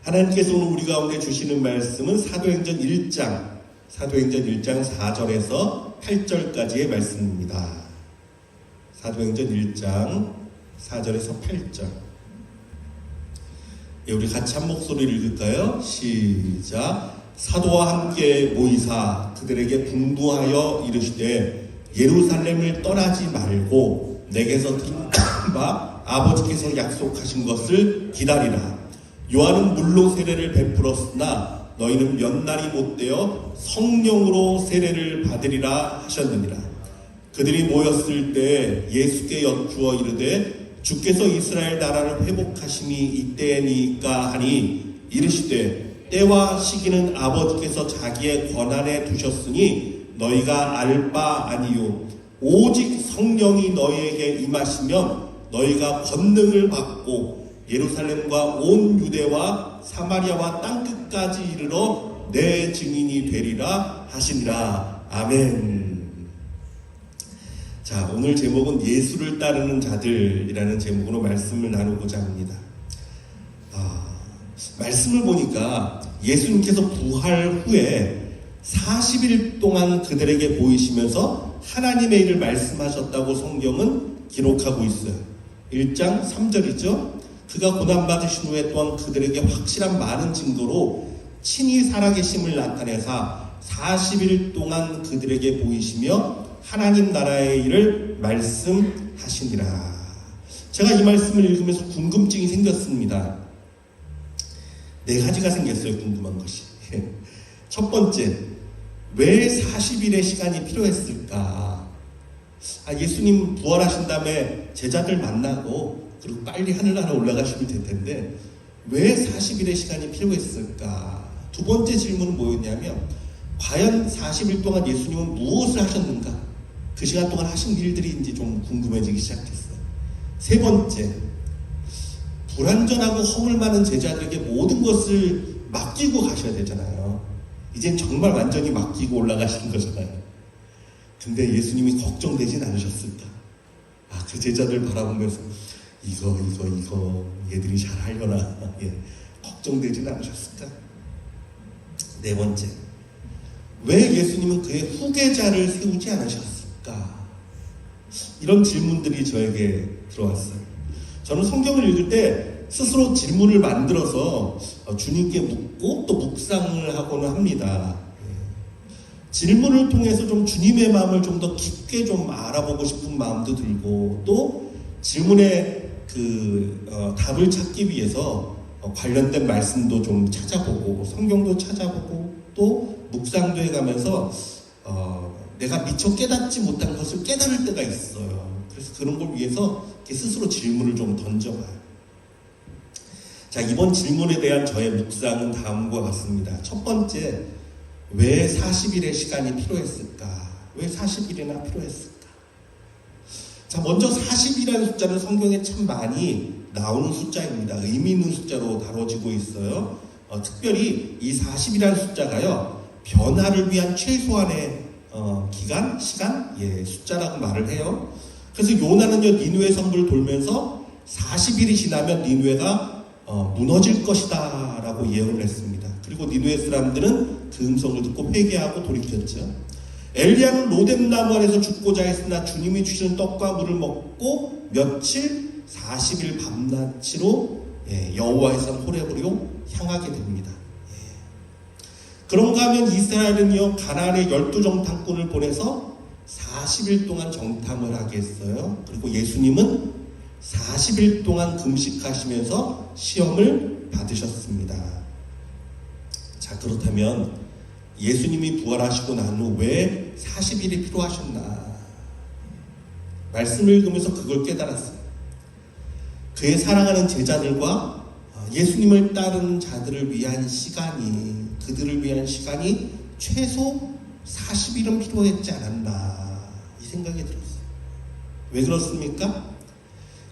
하나님께서 오늘 우리 가운데 주시는 말씀은 사도행전 1장 4절에서 8절까지의 말씀입니다. 사도행전 1장 4절에서 8절. 우리 같이 한 목소리를 읽을까요? 시작. 사도와 함께 모이사 그들에게 분부하여 이르시되 예루살렘을 떠나지 말고 내게서 들은 바 아버지께서 약속하신 것을 기다리라. 요한은 물로 세례를 베풀었으나 너희는 몇 날이 못되어 성령으로 세례를 받으리라 하셨느니라. 그들이 모였을 때 예수께 여쭈어 이르되 주께서 이스라엘 나라를 회복하심이 이때니까 하니 이르시되 때와 시기는 아버지께서 자기의 권한에 두셨으니 너희가 알 바 아니요 오직 성령이 너희에게 임하시면 너희가 권능을 받고 예루살렘과 온 유대와 사마리아와 땅끝까지 이르러 내 증인이 되리라 하시니라. 아멘. 자, 오늘 제목은 예수를 따르는 자들이라는 제목으로 말씀을 나누고자 합니다. 말씀을 보니까 예수님께서 부활 후에 40일 동안 그들에게 보이시면서 하나님의 일을 말씀하셨다고 성경은 기록하고 있어요. 1장 3절이죠. 그가 고난받으신 후에 또한 그들에게 확실한 많은 증거로 친히 살아계심을 나타내사 40일 동안 그들에게 보이시며 하나님 나라의 일을 말씀하시니라. 제가 이 말씀을 읽으면서 궁금증이 생겼습니다. 네 가지가 생겼어요. 궁금한 것이. 첫 번째, 왜 40일의 시간이 필요했을까? 예수님 부활하신 다음에 제자들 만나고 그리고 빨리 하늘나라 올라가시면 될 텐데 왜 40일의 시간이 필요했을까? 두 번째 질문은 뭐였냐면 과연 40일 동안 예수님은 무엇을 하셨는가? 그 시간 동안 하신 일들이 좀 궁금해지기 시작했어요. 세 번째, 불완전하고 허물 많은 제자들에게 모든 것을 맡기고 가셔야 되잖아요. 이젠 정말 완전히 맡기고 올라가시는 거잖아요. 근데 예수님이 걱정되진 않으셨을까? 그 제자들 바라보면서 이거 얘들이 잘 하려나? 걱정되진 않으셨을까? 네 번째, 왜 예수님은 그의 후계자를 세우지 않으셨을까? 이런 질문들이 저에게 들어왔어요. 저는 성경을 읽을 때 스스로 질문을 만들어서 주님께 묻고 또 묵상을 하고는 합니다. 질문을 통해서 좀 주님의 마음을 좀 더 깊게 좀 알아보고 싶은 마음도 들고 또 질문에 답을 찾기 위해서 관련된 말씀도 좀 찾아보고 성경도 찾아보고 또 묵상도 해가면서 내가 미처 깨닫지 못한 것을 깨달을 때가 있어요. 그래서 그런 걸 위해서 스스로 질문을 좀 던져봐요. 자, 이번 질문에 대한 저의 묵상은 다음과 같습니다. 첫 번째, 왜 40일의 시간이 필요했을까? 왜 40일이나 필요했을까? 자, 먼저 40이라는 숫자는 성경에 참 많이 나오는 숫자입니다. 의미 있는 숫자로 다뤄지고 있어요. 특별히 이 40이라는 숫자가요, 변화를 위한 최소한의 기간, 시간, 숫자라고 말을 해요. 그래서 요나는요, 니느웨 성부를 돌면서 40일이 지나면 니느웨가 무너질 것이다 라고 예언을 했습니다. 그리고 니느웨 사람들은 그 음성을 듣고 회개하고 돌이켰죠. 엘리야는 로뎀나무 아래서 죽고자 했으나 주님이 주시는 떡과 물을 먹고 며칠 40일 밤낮으로 여호와의 산 호렙으로 향하게 됩니다. 그런가 하면 이스라엘은요, 가나안의 12정탐꾼을 보내서 40일 동안 정탐을 하게 했어요. 그리고 예수님은 40일 동안 금식하시면서 시험을 받으셨습니다. 자, 그렇다면 예수님이 부활하시고 난 후 왜 40일이 필요하셨나? 말씀을 읽으면서 그걸 깨달았어요. 그의 사랑하는 제자들과 예수님을 따르는 자들을 위한 시간이, 그들을 위한 시간이 최소 40일은 필요했지 않았나, 이 생각이 들었어요. 왜 그렇습니까?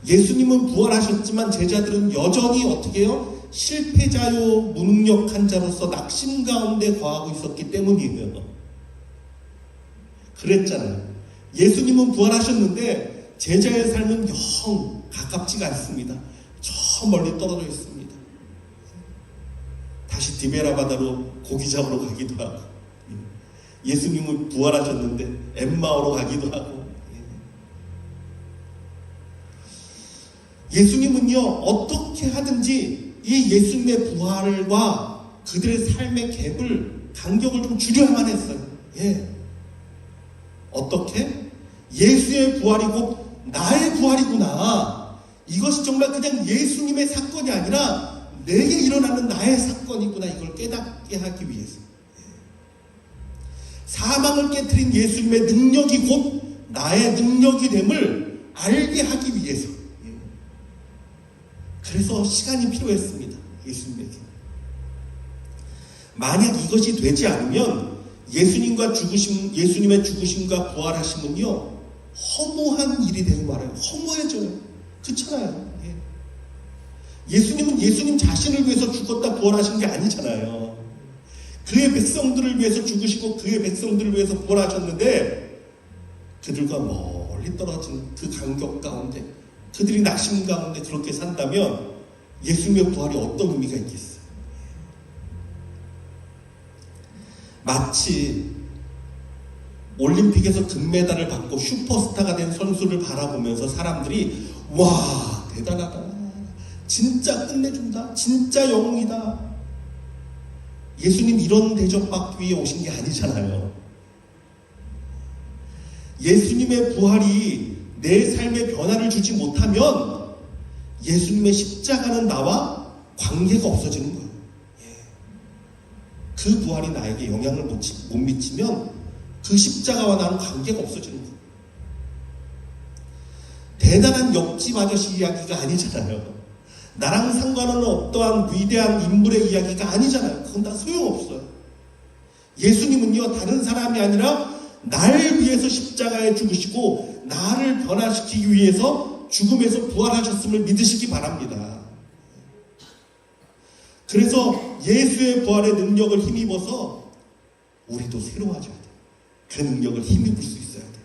예수님은 부활하셨지만 제자들은 여전히 어떻게 해요? 실패자요 무능력한 자로서 낙심 가운데 거하고 있었기 때문이에요. 그랬잖아요. 예수님은 부활하셨는데 제자의 삶은 영 가깝지가 않습니다. 저 멀리 떨어져 있습니다. 다시 디베라 바다로 고기 잡으러 가기도 하고, 예수님은 부활하셨는데 엠마오로 가기도 하고, 예수님은요 어떻게 하든지 이 예수님의 부활과 그들의 삶의 갭을 간격을 좀 줄여야만 했어요. 어떻게? 예수의 부활이 곧 나의 부활이구나. 이것이 정말 그냥 예수님의 사건이 아니라 내게 일어나는 나의 사건이구나. 이걸 깨닫게 하기 위해서. 사망을 깨트린 예수님의 능력이 곧 나의 능력이 됨을 알게 하기 위해서. 그래서 시간이 필요했습니다. 예수님에게. 만약 이것이 되지 않으면 예수님의 죽으심과 부활하심은요 허무한 일이 되고 말아요. 허무해져요. 그렇잖아요. 예수님은 예수님 자신을 위해서 죽었다 부활하신 게 아니잖아요. 그의 백성들을 위해서 죽으시고 그의 백성들을 위해서 부활하셨는데 그들과 멀리 떨어진 그 간격 가운데 그들이 낙심 가운데 그렇게 산다면 예수님의 부활이 어떤 의미가 있겠어요? 마치 올림픽에서 금메달을 받고 슈퍼스타가 된 선수를 바라보면서 사람들이 와 대단하다, 진짜 끝내준다, 진짜 영웅이다. 예수님 이런 대접받기 위해 오신 게 아니잖아요. 예수님의 부활이 내 삶에 변화를 주지 못하면 예수님의 십자가는 나와 관계가 없어지는 거예요. 그 부활이 나에게 영향을 못 미치면 그 십자가와 나는 관계가 없어지는 거예요. 대단한 옆집 아저씨 이야기가 아니잖아요. 나랑 상관은 없던 위대한 인물의 이야기가 아니잖아요. 그건 다 소용없어요. 예수님은요 다른 사람이 아니라 날 위해서 십자가에 죽으시고 나를 변화시키기 위해서 죽음에서 부활하셨음을 믿으시기 바랍니다. 그래서 예수의 부활의 능력을 힘입어서 우리도 새로워져야 돼요. 그 능력을 힘입을 수 있어야 돼요.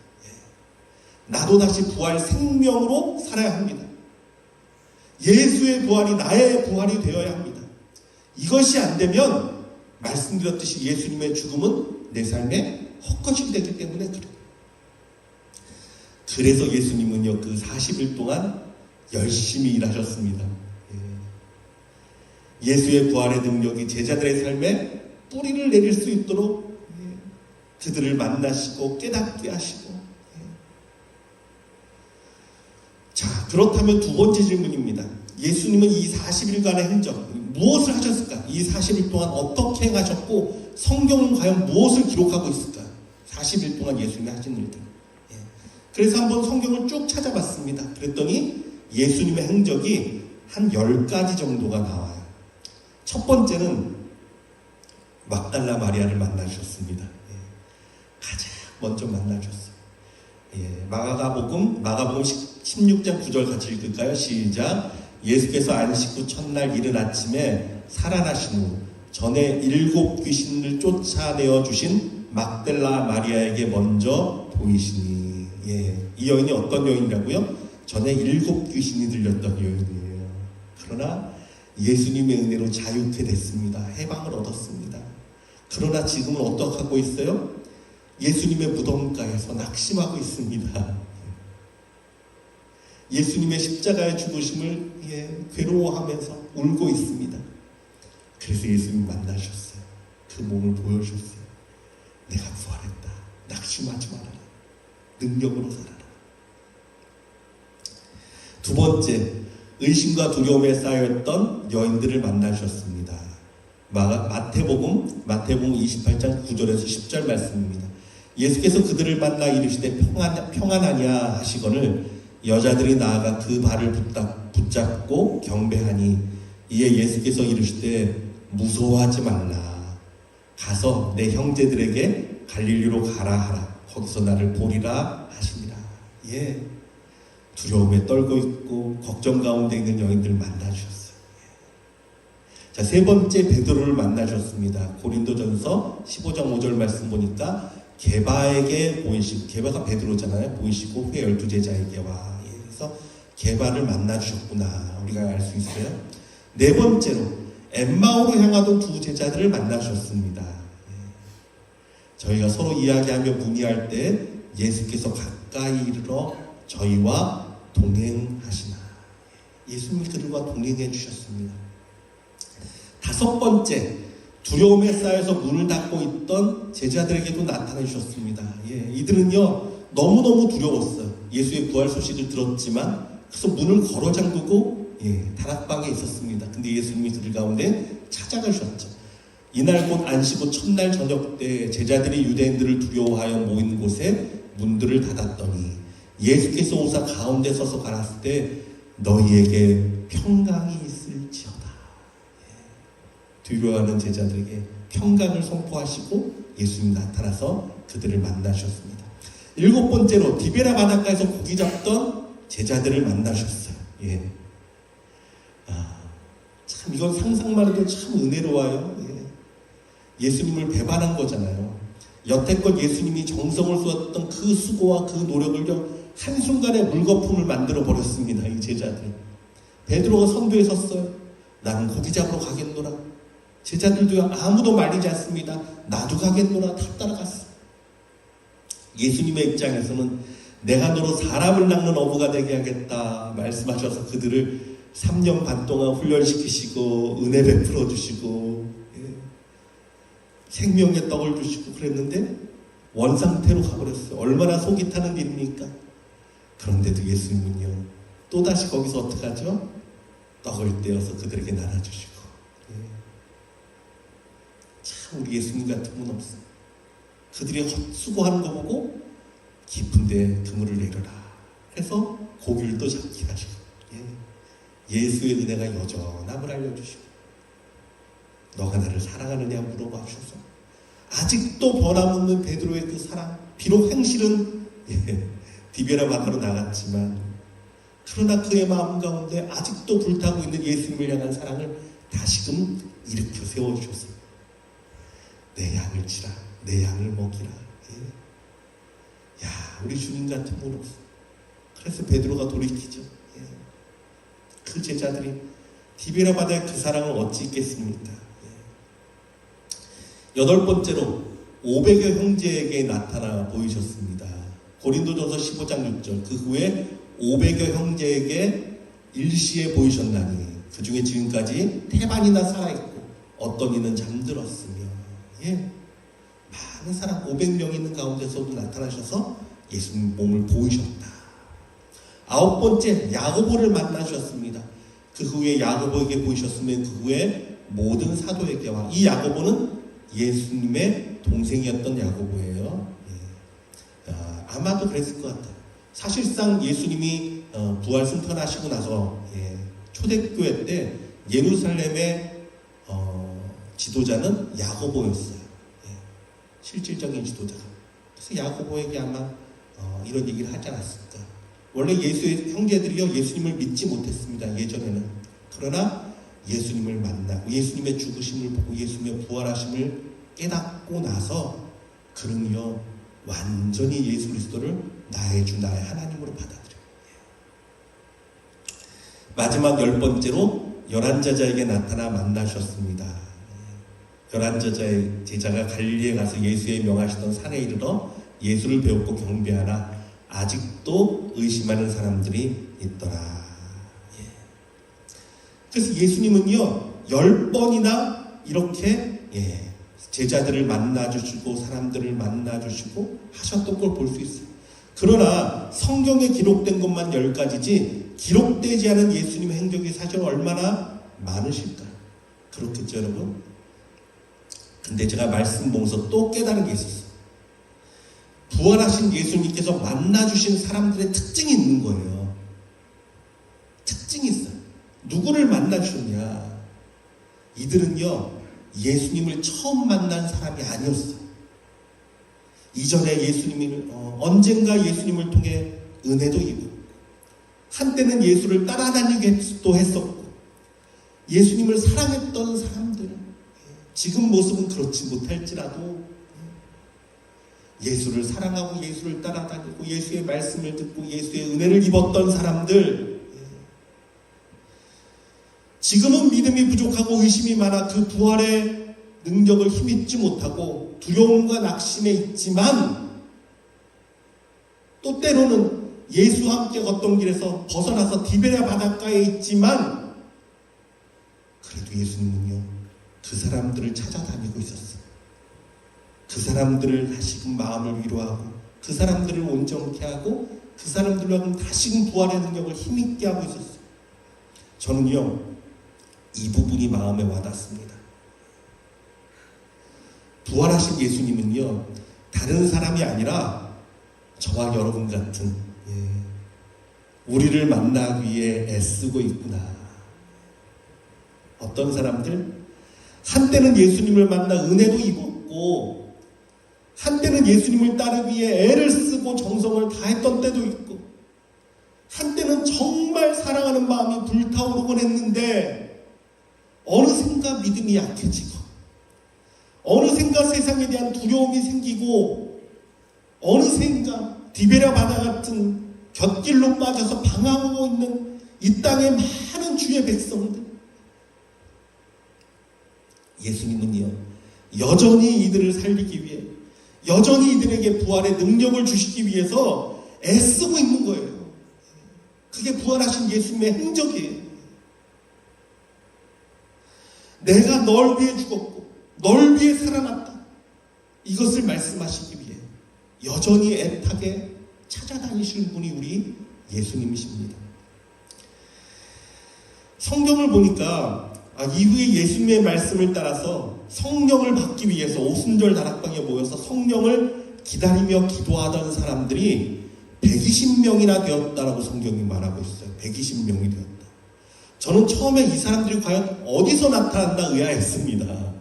나도 다시 부활 생명으로 살아야 합니다. 예수의 부활이 나의 부활이 되어야 합니다. 이것이 안 되면 말씀드렸듯이 예수님의 죽음은 내 삶에 헛것이 되기 때문에 그래요. 그래서 예수님은요 그 40일 동안 열심히 일하셨습니다. 예수의 부활의 능력이 제자들의 삶에 뿌리를 내릴 수 있도록 그들을 만나시고 깨닫게 하시고. 자, 그렇다면 두 번째 질문입니다. 예수님은 이 40일간의 행적 무엇을 하셨을까? 이 40일 동안 어떻게 행하셨고 성경은 과연 무엇을 기록하고 있을까? 40일 동안 예수님이 하신 일들. 그래서 한번 성경을 쭉 찾아봤습니다. 그랬더니 예수님의 행적이 한 10가지 정도가 나와요. 첫 번째는 막달라 마리아를 만나셨습니다. 가장 먼저 만나셨어요. 마가복음 16장 9절 같이 읽을까요? 시작. 예수께서 안식 후 첫날 이른 아침에 살아나신 후 전에 7 귀신을 쫓아내어 주신 막달라 마리아에게 먼저 보이시니. 이 여인이 어떤 여인이라고요? 전에 7 귀신이 들렸던 여인이에요. 그러나 예수님의 은혜로 자유케 됐습니다. 해방을 얻었습니다. 그러나 지금은 어떻게 하고 있어요? 예수님의 무덤가에서 낙심하고 있습니다. 예수님의 십자가의 죽으심을 괴로워하면서 울고 있습니다. 그래서 예수님 만나셨어요. 그 몸을 보여주셨어요. 내가 부활했다. 낙심하지 말아라. 능력으로 살아라. 두 번째, 의심과 두려움에 쌓여있던 여인들을 만나셨습니다. 마태복음 28장 9절에서 10절 말씀입니다. 예수께서 그들을 만나 이르시되 평안하냐 하시거늘 여자들이 나아가 그 발을 붙잡고 경배하니 이에 예수께서 이르시되 무서워하지 말라. 가서 내 형제들에게 갈릴리로 가라 하라. 거기서 나를 보리라 하시니라. 두려움에 떨고 있고 걱정 가운데 있는 여인들 만나주셨어요. 자, 세 번째 베드로를 만나셨습니다. 고린도전서 15장 5절 말씀 보니까 게바에게 보이시고, 게바가 베드로잖아요. 보이시고 회 12제자에게 와. 그래서 게바를 만나주셨구나. 우리가 알 수 있어요. 네 번째로 엠마오로 향하던 두 제자들을 만나셨습니다. 저희가 서로 이야기하며 문의할 때 예수께서 가까이 이르러 저희와 동행하시나. 예수님이 그들과 동행해 주셨습니다. 다섯 번째, 두려움에 쌓여서 문을 닫고 있던 제자들에게도 나타내 주셨습니다. 이들은요 너무너무 두려웠어요. 예수의 부활 소식을 들었지만 그래서 문을 걸어 잠그고 다락방에 있었습니다. 근데 예수님이 그들 가운데 찾아가셨죠. 이날 곧 안식 후 첫날 저녁 때 제자들이 유대인들을 두려워하여 모인 곳에 문들을 닫았더니 예수께서 오사 가운데 서서 가라사대 때 너희에게 평강이 있을지어다. 두려워하는 제자들에게 평강을 선포하시고 예수님 나타나서 그들을 만나셨습니다. 일곱 번째로 디베라 바닷가에서 고기 잡던 제자들을 만나셨어요. 참 이건 상상만 해도 참 은혜로워요. 예수님을 배반한 거잖아요. 여태껏 예수님이 정성을 쏟았던 그 수고와 그 노력을요 한순간에 물거품을 만들어 버렸습니다. 이 제자들. 베드로가 선두에 섰어요. 나는 고기 잡으러 가겠노라. 제자들도요 아무도 말리지 않습니다. 나도 가겠노라. 다 따라갔어요. 예수님의 입장에서는 내가 너로 사람을 낚는 어부가 되게 하겠다 말씀하셔서 그들을 3년 반 동안 훈련시키시고 은혜 베풀어 주시고 생명의 떡을 주시고 그랬는데 원상태로 가버렸어요. 얼마나 속이 타는 일입니까? 그런데도 예수님은요 또다시 거기서 어떻게 하죠? 떡을 떼어서 그들에게 나눠주시고 참 우리 예수님 같은 분 없어요. 그들이 수고하는 거 보고 깊은데 그물을 내려라. 그래서 고기를 또 잡게 하시고 예수의 은혜가 여전함을 알려주시고 너가 나를 사랑하느냐 물어봐 주셔서 아직도 변함없는 베드로의 그 사랑, 비록 행실은 디베라 바다로 나갔지만 그러나 그의 마음 가운데 아직도 불타고 있는 예수님을 향한 사랑을 다시금 일으켜 세워주셔서 내 양을 치라, 내 양을 먹이라. 야, 우리 주님 같은 분 없어. 그래서 베드로가 돌이키죠. 그 제자들이 디베라 바다의 그 사랑을 어찌 있겠습니까? 여덟 번째로 500여 형제에게 나타나 보이셨습니다. 고린도전서 15장 6절. 그 후에 500여 형제에게 일시에 보이셨나니 그 중에 지금까지 태반이나 살아있고 어떤 이는 잠들었으며 많은 사람 500명 있는 가운데서도 나타나셔서 예수님 몸을 보이셨다. 아홉 번째, 야고보를 만나셨습니다. 그 후에 야고보에게 보이셨으면 그 후에 모든 사도에게와 이 야고보는 예수님의 동생이었던 야고보예요. 아마도 그랬을 것 같아요. 사실상 예수님이 부활 승천하시고 나서 초대교회 때 예루살렘의 지도자는 야고보였어요. 실질적인 지도자가. 그래서 야고보에게 아마 이런 얘기를 하지 않았을까. 원래 예수의 형제들이요 예수님을 믿지 못했습니다. 예전에는. 그러나 예수님을 만나고 예수님의 죽으심을 보고 예수님의 부활하심을 깨닫고 나서 그는요 완전히 예수 그리스도를 나의 주 나의 하나님으로 받아들여요. 마지막 10번째로 11제자에게 나타나 만나셨습니다. 11제자의 제자가 갈릴리에 가서 예수의 명하시던 산에 이르러 예수를 배웠고 경배하나 아직도 의심하는 사람들이 있더라. 그래서 예수님은요 10번이나 이렇게 제자들을 만나주시고 사람들을 만나주시고 하셨던 걸 볼 수 있어요. 그러나 성경에 기록된 것만 10가지지 기록되지 않은 예수님의 행적이 사실 얼마나 많으실까요? 그렇겠죠 여러분? 근데 제가 말씀 보면서 또 깨달은 게 있었어요. 부활하신 예수님께서 만나주신 사람들의 특징이 있는 거예요. 특징이 있어요. 누구를 만나주셨냐? 이들은요 예수님을 처음 만난 사람이 아니었어요. 이전에 예수님을 언젠가 예수님을 통해 은혜도 입고 한때는 예수를 따라다니기도 했었고 예수님을 사랑했던 사람들, 지금 모습은 그렇지 못할지라도 예수를 사랑하고 예수를 따라다니고 예수의 말씀을 듣고 예수의 은혜를 입었던 사람들, 지금은 믿음이 부족하고 의심이 많아 그 부활의 능력을 힘입지 못하고 두려움과 낙심에 있지만 또 때로는 예수와 함께 걷던 길에서 벗어나서 디베랴 바닷가에 있지만 그래도 예수님은요 그 사람들을 찾아다니고 있었어요. 그 사람들을 다시금 마음을 위로하고 그 사람들을 온전케 하고 그 사람들과 다시금 부활의 능력을 힘있게 하고 있었어요. 저는요 이 부분이 마음에 와닿습니다. 부활하신 예수님은요 다른 사람이 아니라 저와 여러분 같은 우리를 만나기 위해 애쓰고 있구나. 어떤 사람들? 한때는 예수님을 만나 은혜도 입었고 한때는 예수님을 따르기 위해 애를 쓰고 정성을 다했던 때도 있고 한때는 정말 사랑하는 마음이 불타오르곤 했는데 어느샌가 믿음이 약해지고 어느샌가 세상에 대한 두려움이 생기고 어느샌가 디베랴 바다 같은 곁길로 빠져서 방황하고 있는 이 땅의 많은 주의 백성들 예수님은요 여전히 이들을 살리기 위해 여전히 이들에게 부활의 능력을 주시기 위해서 애쓰고 있는 거예요. 그게 부활하신 예수님의 행적이에요. 내가 널 위해 죽었고 널 위해 살아났다. 이것을 말씀하시기 위해 여전히 애타게 찾아다니시는 분이 우리 예수님이십니다. 성경을 보니까 이후에 예수님의 말씀을 따라서 성령을 받기 위해서 오순절 다락방에 모여서 성령을 기다리며 기도하던 사람들이 120명이나 되었다라고 성경이 말하고 있어요. 120명이 되었다. 저는 처음에 이 사람들이 과연 어디서 나타났나 의아했습니다.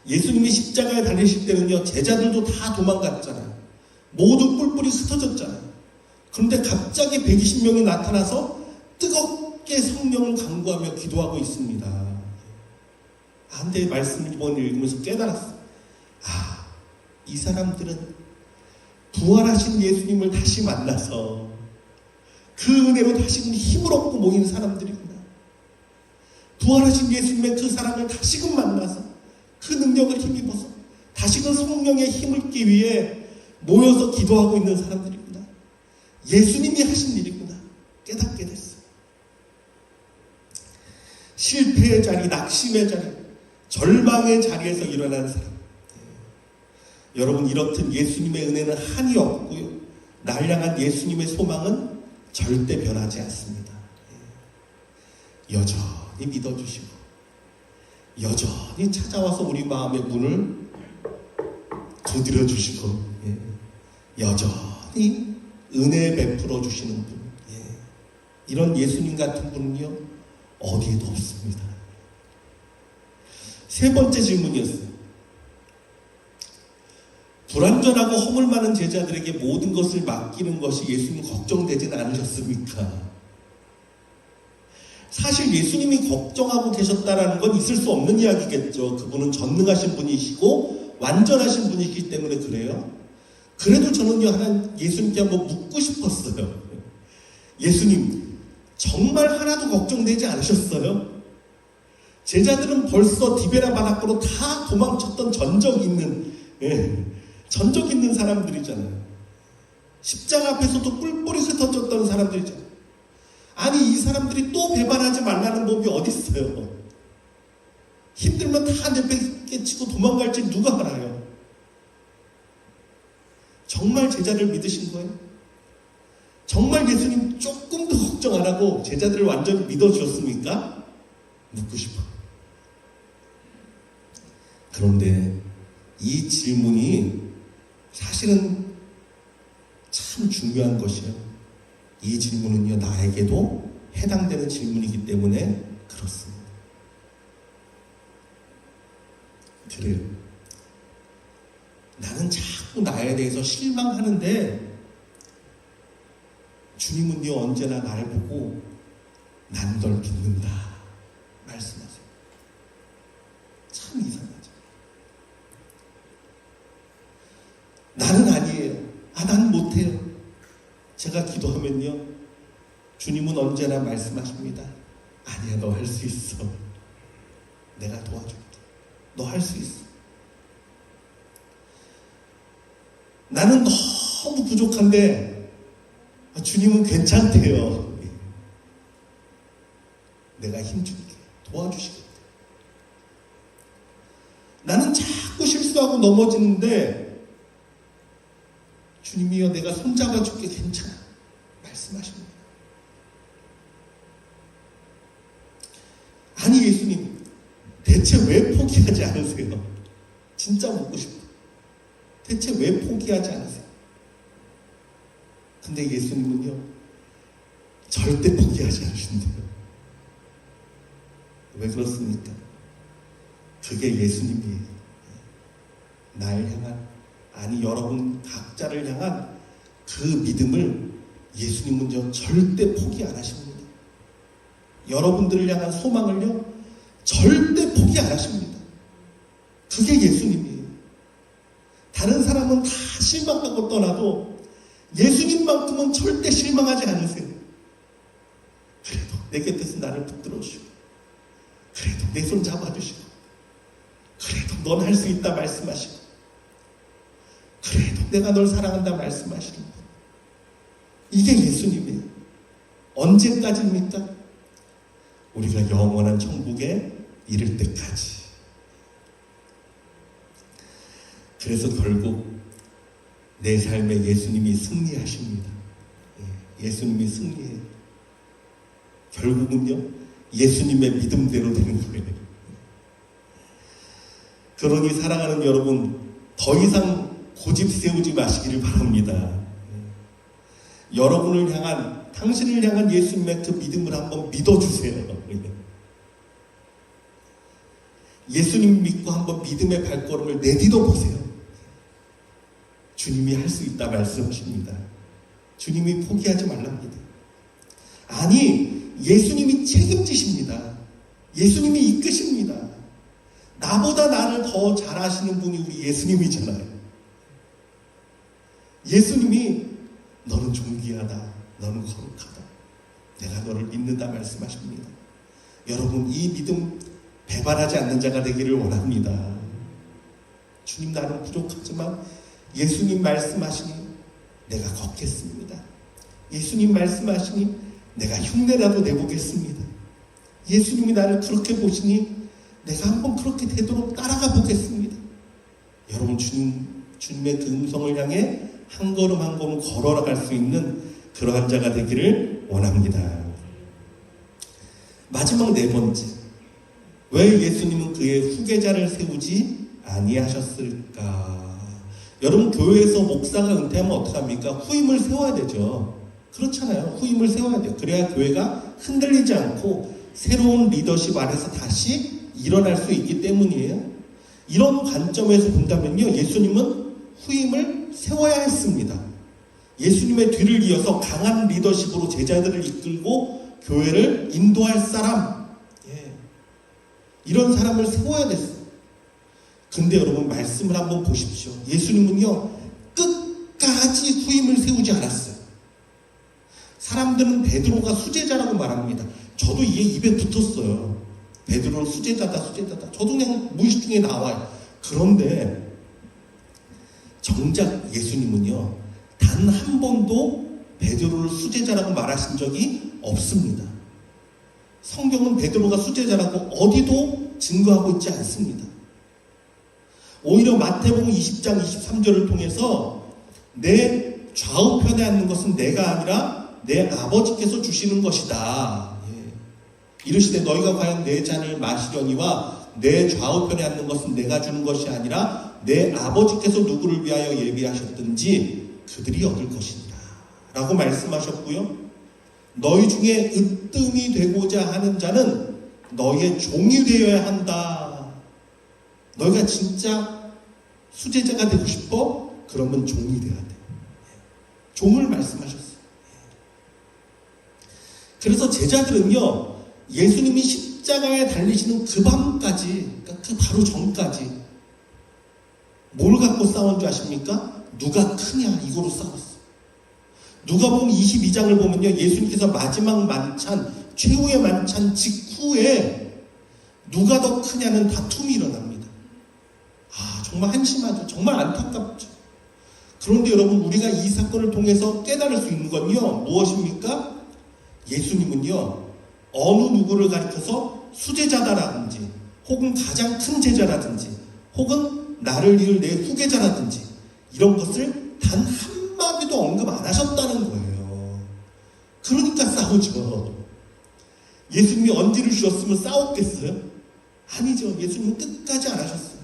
예수님이 십자가에 달리실 때는요 제자들도 다 도망갔잖아요. 모두 뿔뿔이 흩어졌잖아요. 그런데 갑자기 120명이 나타나서 뜨겁게 성령을 간구하며 기도하고 있습니다. 한때 말씀을 이번에 읽으면서 깨달았어요. 이 사람들은 부활하신 예수님을 다시 만나서 그 은혜로 다시금 힘을 얻고 모이는 사람들이구나. 부활하신 예수님의 그 사랑을 다시금 만나서 그 능력을 힘입어서 다시금 성령의 힘을 얻기 위해 모여서 기도하고 있는 사람들이구나. 예수님이 하신 일이구나. 깨닫게 됐어요. 실패의 자리, 낙심의 자리, 절망의 자리에서 일어나는 사람. 여러분 이렇듯 예수님의 은혜는 한이 없고요. 날 향한 예수님의 소망은 절대 변하지 않습니다. 여전히 믿어주시고 여전히 찾아와서 우리 마음의 문을 두드려주시고 여전히 은혜 베풀어 주시는 분. 이런 예수님 같은 분은요 어디에도 없습니다. 세 번째 질문이었어요. 불완전하고 허물 많은 제자들에게 모든 것을 맡기는 것이 예수님 걱정되진 않으셨습니까? 사실 예수님이 걱정하고 계셨다라는 건 있을 수 없는 이야기겠죠. 그분은 전능하신 분이시고 완전하신 분이시기 때문에 그래요. 그래도 저는요 예수님께 한번 묻고 싶었어요. 예수님 정말 하나도 걱정되지 않으셨어요? 제자들은 벌써 디베랴 바닷가로 다 도망쳤던 전적 있는 사람들이잖아요. 십자가 앞에서도 뿔뿔이 흩어졌던 사람들이잖아요. 아니 이 사람들이 또 배반하지 말라는 법이 어디 있어요? 힘들면 다 내팽개치고 도망갈 줄 누가 알아요? 정말 제자를 믿으신 거예요? 정말 예수님 조금도 걱정 안 하고 제자들을 완전히 믿어주셨습니까? 묻고 싶어. 그런데 이 질문이 사실은 참 중요한 것이에요. 이 질문은요 나에게도 해당되는 질문이기 때문에 그렇습니다. 그래요. 나는 자꾸 나에 대해서 실망하는데 주님은요 언제나 나를 보고 난 널 믿는다 말씀하세요. 참 이상하죠. 나는 아니에요. 난 못해요. 제가 기도하면요 주님은 언제나 말씀하십니다. 아니야, 너 할 수 있어. 내가 도와줄게. 너 할 수 있어. 나는 너무 부족한데 주님은 괜찮대요. 내가 힘줄게. 도와주시겠대. 나는 자꾸 실수하고 넘어지는데 주님이여, 내가 손잡아줄게. 괜찮아. 말씀하십니다. 아니, 예수님, 대체 왜 포기하지 않으세요? 진짜 묻고 싶어. 대체 왜 포기하지 않으세요? 근데 예수님은요, 절대 포기하지 않으신대요. 왜 그렇습니까? 그게 예수님이에요. 날 향한, 아니 여러분 각자를 향한 그 믿음을 예수님은요 절대 포기 안 하십니다. 여러분들을 향한 소망을요 절대 포기 안 하십니다. 그게 예수님이에요. 다른 사람은 다 실망하고 떠나도 예수님만큼은 절대 실망하지 않으세요. 그래도 내 곁에서 나를 붙들어 주시고, 그래도 내 손 잡아주시고, 그래도 넌 할 수 있다 말씀하시고, 그래도 내가 널 사랑한다 말씀하시는 분. 이게 예수님이에요. 언제까지입니까? 우리가 영원한 천국에 이를 때까지. 그래서 결국 내 삶에 예수님이 승리하십니다. 예수님이 승리해요. 결국은요 예수님의 믿음대로 되는 거예요. 그러니 사랑하는 여러분, 더 이상 고집 세우지 마시기를 바랍니다. 여러분을 향한, 당신을 향한 예수님의 그 믿음을 한번 믿어주세요. 예수님 믿고 한번 믿음의 발걸음을 내디뎌 보세요. 주님이 할 수 있다 말씀하십니다. 주님이 포기하지 말랍니다. 아니, 예수님이 책임지십니다. 예수님이 이끄십니다. 나보다 나를 더 잘하시는 분이 우리 예수님이잖아요. 예수님이 너는 존귀하다, 너는 거룩하다, 내가 너를 믿는다 말씀하십니다. 여러분, 이 믿음 배반하지 않는 자가 되기를 원합니다. 주님, 나는 부족하지만 예수님 말씀하시니 내가 걷겠습니다. 예수님 말씀하시니 내가 흉내라도 내보겠습니다. 예수님이 나를 그렇게 보시니 내가 한번 그렇게 되도록 따라가 보겠습니다. 여러분, 주님의 그 음성을 향해 한 걸음 한 걸음 걸어갈 수 있는 그러한 자가 되기를 원합니다. 마지막 네 번째, 왜 예수님은 그의 후계자를 세우지 아니하셨을까? 여러분, 교회에서 목사가 은퇴하면 어떡합니까? 후임을 세워야 되죠. 그렇잖아요. 후임을 세워야 돼요. 그래야 교회가 흔들리지 않고 새로운 리더십 안에서 다시 일어날 수 있기 때문이에요. 이런 관점에서 본다면요, 예수님은 후임을 세워야 했습니다. 예수님의 뒤를 이어서 강한 리더십으로 제자들을 이끌고 교회를 인도할 사람, 이런 사람을 세워야 됐어요. 근데 여러분, 말씀을 한번 보십시오. 예수님은요 끝까지 후임을 세우지 않았어요. 사람들은 베드로가 수제자라고 말합니다. 저도 이게 입에 붙었어요. 베드로는 수제자다. 저도 그냥 무의식 중에 나와요. 그런데 정작 예수님은요 단 한 번도 베드로를 수제자라고 말하신 적이 없습니다. 성경은 베드로가 수제자라고 어디도 증거하고 있지 않습니다. 오히려 마태복음 20장 23절을 통해서 내 좌우편에 앉는 것은 내가 아니라 내 아버지께서 주시는 것이다. 이르시되 너희가 과연 내 잔을 마시려니와 내 좌우편에 앉는 것은 내가 주는 것이 아니라 내 아버지께서 누구를 위하여 예비하셨든지 그들이 얻을 것이니라 라고 말씀하셨고요. 너희 중에 으뜸이 되고자 하는 자는 너희의 종이 되어야 한다. 너희가 진짜 수제자가 되고 싶어? 그러면 종이 되어야 돼. 종을 말씀하셨어요. 그래서 제자들은요 예수님이 십자가에 달리시는 그 밤까지, 그러니까 그 바로 전까지 뭘 갖고 싸운 줄 아십니까? 누가 크냐 이거로 싸웠어. 누가복음 22장을 보면요 예수님께서 마지막 만찬 최후의 만찬 직후에 누가 더 크냐는 다툼이 일어납니다. 정말 한심하죠. 정말 안타깝죠. 그런데 여러분, 우리가 이 사건을 통해서 깨달을 수 있는 건요, 무엇입니까? 예수님은요, 어느 누구를 가리켜서 수제자다라든지, 혹은 가장 큰 제자라든지, 혹은 나를 이을 내 후계자라든지, 이런 것을 단 한마디도 언급 안 하셨다는 거예요. 그러니까 싸우죠. 예수님이 언지를 주셨으면 싸웠겠어요? 아니죠. 예수님은 끝까지 안 하셨어요.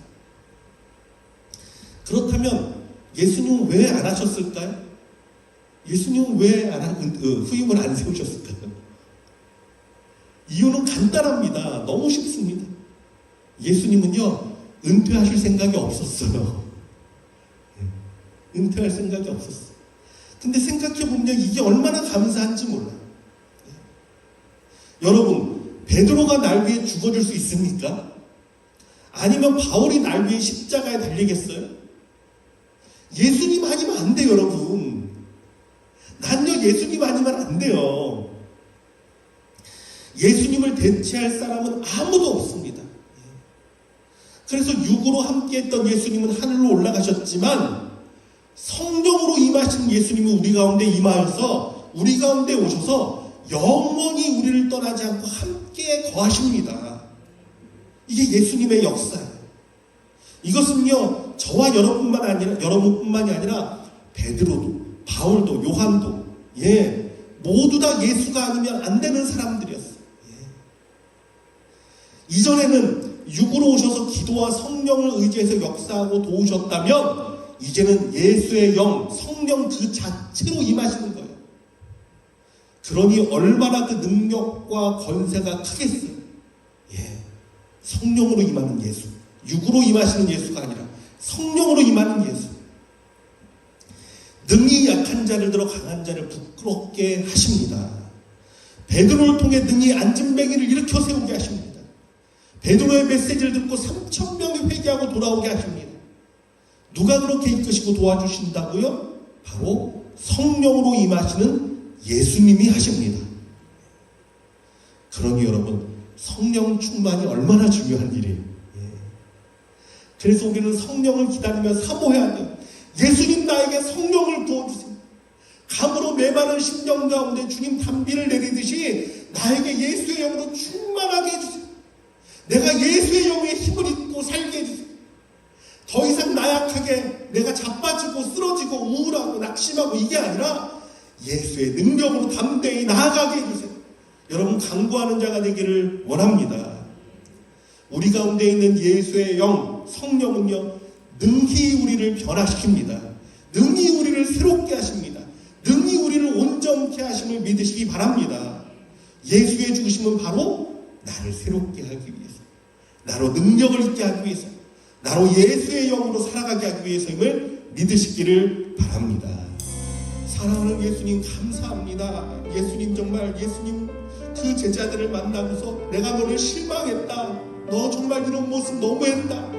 그렇다면 예수님은 왜 안 하셨을까요? 예수님은 왜 후임을 안 세우셨을까요? 이유는 간단합니다. 너무 쉽습니다. 예수님은요, 은퇴하실 생각이 없었어요. 은퇴할 생각이 없었어요. 근데 생각해보면 이게 얼마나 감사한지 몰라요. 여러분, 베드로가 날 위해 죽어줄 수 있습니까? 아니면 바울이 날 위해 십자가에 달리겠어요? 예수님 아니면 안 돼요, 여러분. 난요, 예수님 아니면 안 돼요. 예수님을 대체할 사람은 아무도 없습니다. 그래서 육으로 함께했던 예수님은 하늘로 올라가셨지만 성령으로 임하신 예수님이 우리 가운데 임하여서 우리 가운데 오셔서 영원히 우리를 떠나지 않고 함께 거하십니다. 이게 예수님의 역사예요. 이것은요, 저와 여러분뿐만이 아니라 베드로도, 바울도, 요한도, 모두 다 예수가 아니면 안 되는 사람들이었어요. 이전에는 육으로 오셔서 기도와 성령을 의지해서 역사하고 도우셨다면 이제는 예수의 영, 성령 그 자체로 임하시는 거예요. 그러니 얼마나 그 능력과 권세가 크겠어요. 성령으로 임하는 예수, 육으로 임하시는 예수가 아니라 성령으로 임하는 예수. 능히 약한 자를 들어 강한 자를 부끄럽게 하십니다. 베드로를 통해 능히 앉은뱅이를 일으켜 세우게 하십니다. 베드로의 메시지를 듣고 3,000명이 회개하고 돌아오게 하십니다. 누가 그렇게 이끄시고 도와주신다고요? 바로 성령으로 임하시는 예수님이 하십니다. 그러니 여러분, 성령 충만이 얼마나 중요한 일이에요. 그래서 우리는 성령을 기다리며 사모해야 돼요. 예수님, 나에게 성령을 부어주세요. 감으로 메마른 심령 가운데 주님 단비를 내리듯이 나에게 예수의 영으로 충만하게 해주세요. 내가 예수의 영의 힘을 입고 살게 해주세요. 더 이상 나약하게 내가 자빠지고 쓰러지고 우울하고 낙심하고 이게 아니라 예수의 능력으로 담대히 나아가게 해주세요. 여러분, 강구하는 자가 되기를 원합니다. 우리 가운데 있는 예수의 영, 성령은요, 능히 우리를 변화시킵니다. 능히 우리를 새롭게 하십니다. 능히 우리를 온전케 하심을 믿으시기 바랍니다. 예수의 죽으심은 바로 나를 새롭게 하기 위해서, 나로 능력을 있게 하기 위해서, 나로 예수의 영으로 살아가게 하기 위해서임을 믿으시기를 바랍니다. 사랑하는 예수님, 감사합니다. 예수님, 정말 예수님 그 제자들을 만나고서 내가 너를 실망했다, 너 정말 이런 모습 너무했다,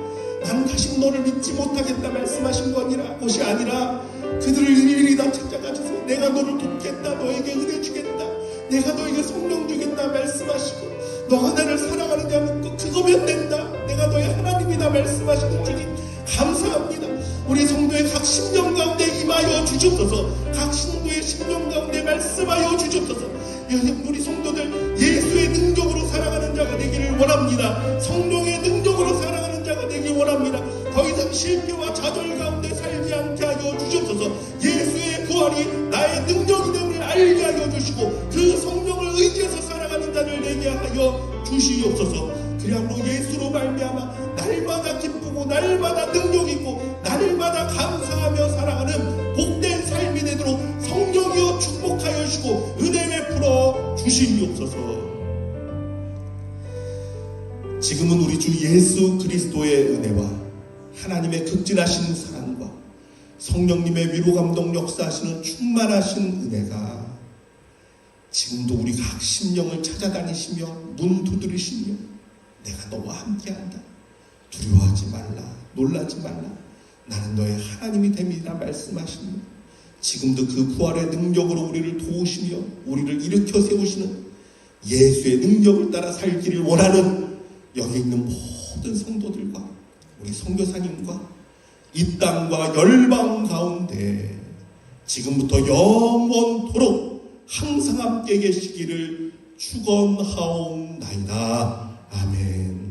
난 다시 너를 믿지 못하겠다 말씀하신 것이 아니라 그들을 일일이 다 찾아가셔서 내가 너를 돕겠다, 너에게 은혜 주겠다, 내가 너에게 성령 주겠다 말씀하시고, 너가 나를 사랑하는 자는 그거면 된다, 내가 너의 하나님이다 말씀하시는 주님 감사합니다. 우리 성도의 각 심령 가운데 임하여 주옵소서. 각 성도의 심령 가운데 말씀하여 주옵소서. 우리 성도들 예수의 능력으로 살아가는 자가 되기를 원합니다. 성령의 능력으로 살아가는 자가 되기를 원합니다. 더 이상 실패와 좌절 가운데 살지 않게 하여 주옵소서. 예수의 부활이 나의 능력이 됨을 알게 하여 주시고 그 성령을 의지해서 살아가는 자를 되게 하여 주시옵소서. 그야말로 예수로 말미암아 날마다 기쁘고 날마다 능력 있고 날마다 감사하며 살아가는 복된 삶이 되도록 성령이여 축복하여 주시고 은혜 베풀어 주시옵소서. 지금은 우리 주 예수 그리스도의 은혜와 하나님의 극진하신 사랑과 성령님의 위로 감동 역사하시는 충만하신 은혜가 지금도 우리 각 심령을 찾아다니시며 문 두드리시며 내가 너와 함께한다, 두려워하지 말라, 놀라지 말라, 나는 너의 하나님이 됨이라 말씀하시며 지금도 그 부활의 능력으로 우리를 도우시며 우리를 일으켜 세우시는 예수의 능력을 따라 살기를 원하는 여기 있는 모든 성도들과 우리 선교사님과 이 땅과 열방 가운데 지금부터 영원토록 항상 함께 계시기를 축원하옵나이다. 아멘.